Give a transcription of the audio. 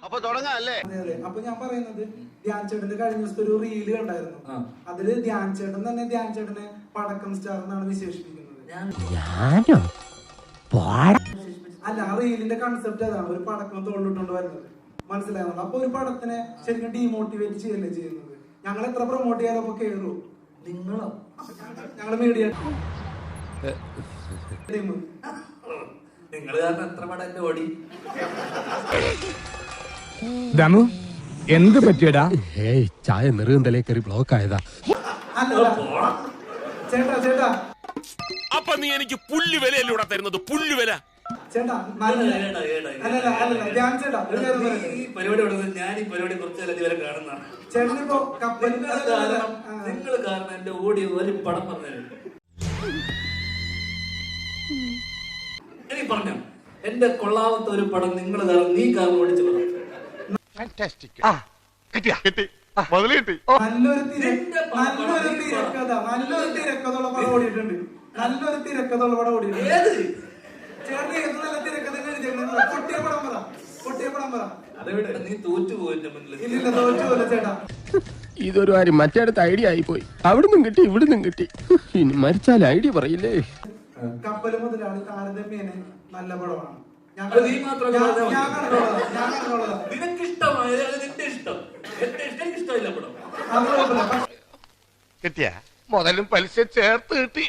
അപ്പൊ തുടങ്ങാം അല്ലേ? അതെ. അപ്പൊ ഞാൻ പറയുന്നത് ധ്യാൻ ചേട്ടന്റെ കഴിഞ്ഞ ദിവസത്തെ ഒരു റീല് കണ്ടായിരുന്നു. അതില് ധ്യാൻ ചേട്ടൻ തന്നെ ധ്യാൻ ചേട്ടനെ പടക്കം സ്റ്റാർ എന്നാണ് വിശേഷിപ്പിക്കുന്നത്. അല്ല, ആ റീലിന്റെ കൺസെപ്റ്റ് അതാണ്, ഒരു പടക്കം തോളിലിട്ടുകൊണ്ട് വരുന്നത്. മനസ്സിലാകുന്നത്. അപ്പൊ ഒരു പടത്തിനെ ശരിക്കും ഡീമോട്ടിവേറ്റ് ചെയ്യല്ലേ ചെയ്യുന്നത്. ഞങ്ങൾ എത്ര പ്രൊമോട്ട് ചെയ്യാൻ അപ്പൊ കേറൂ നിങ്ങളോ? ഞങ്ങള് മീഡിയ നിങ്ങൾ കാരണം എത്ര പടം എന്റെ ഓടി. ദമു എന്ത് പറ്റിയടാ? ഏയ് ചായ നെറുകന്തലേ കയറി ബ്ലോക്ക് ആയതാ. ചേട്ടാ ചേട്ടാ, അപ്പൊ നീ എനിക്ക് പുല്ലുവിലയല്ലേ ഇവിടെ തരുന്നത്? പുല്ലുവില ചേട്ടാ. ധ്യാൻ ചേട്ടാ, ഈ പരിപാടി ഞാൻ ഈ പരിപാടി കുറച്ച് കാലം ഇതുവരെ കാണുന്നതാണ്. ചേട്ടനിപ്പോ കപ്പൽ നിങ്ങൾ കാരണം എന്റെ ഓടി ഒരു പടം പറഞ്ഞു. എനിക്ക് പറഞ്ഞ എന്റെ കൊള്ളാവാത്ത ഒരു പടം നിങ്ങൾ കാരണം നീ കാരണം ഓടിച്ചു പറഞ്ഞു. നല്ലൊരു തിരക്കഥയുള്ള പടം ഓടിയിട്ടുണ്ട്. നല്ലൊരു തിരക്കഥയുള്ള പടം ഓടിയിട്ടുണ്ട്. ചേട്ടൻ ഏത് നല്ല തിരക്കഥ എഴുതിയിട്ടുണ്ട്? പൊട്ടിയ പടം പറ, പൊട്ടിയ പടം പറ. നീ തോറ്റുപോയി മുന്നിൽ. ഇല്ലില്ല, തോറ്റുപോലെ ചേട്ടാ. ഇതൊരു കാര്യം മറ്റേടത്ത് ഐഡിയ ആയിപ്പോയി. അവിടുന്നും കിട്ടി ഇവിടുന്നും കിട്ടി. ഇനി മരിച്ചാൽ ഐഡിയ പറയില്ലേ. കപ്പല് മുതലാളി താരതമ്യേന നല്ല പടമാണ്. നിനക്ക് ഇഷ്ടമായ നിന്റെ ഇഷ്ടം, എന്റെ ഇഷ്ടം ഇഷ്ടമില്ല പടം. കിട്ടിയ മുതലും പലിശ ചേർത്ത് കിട്ടി.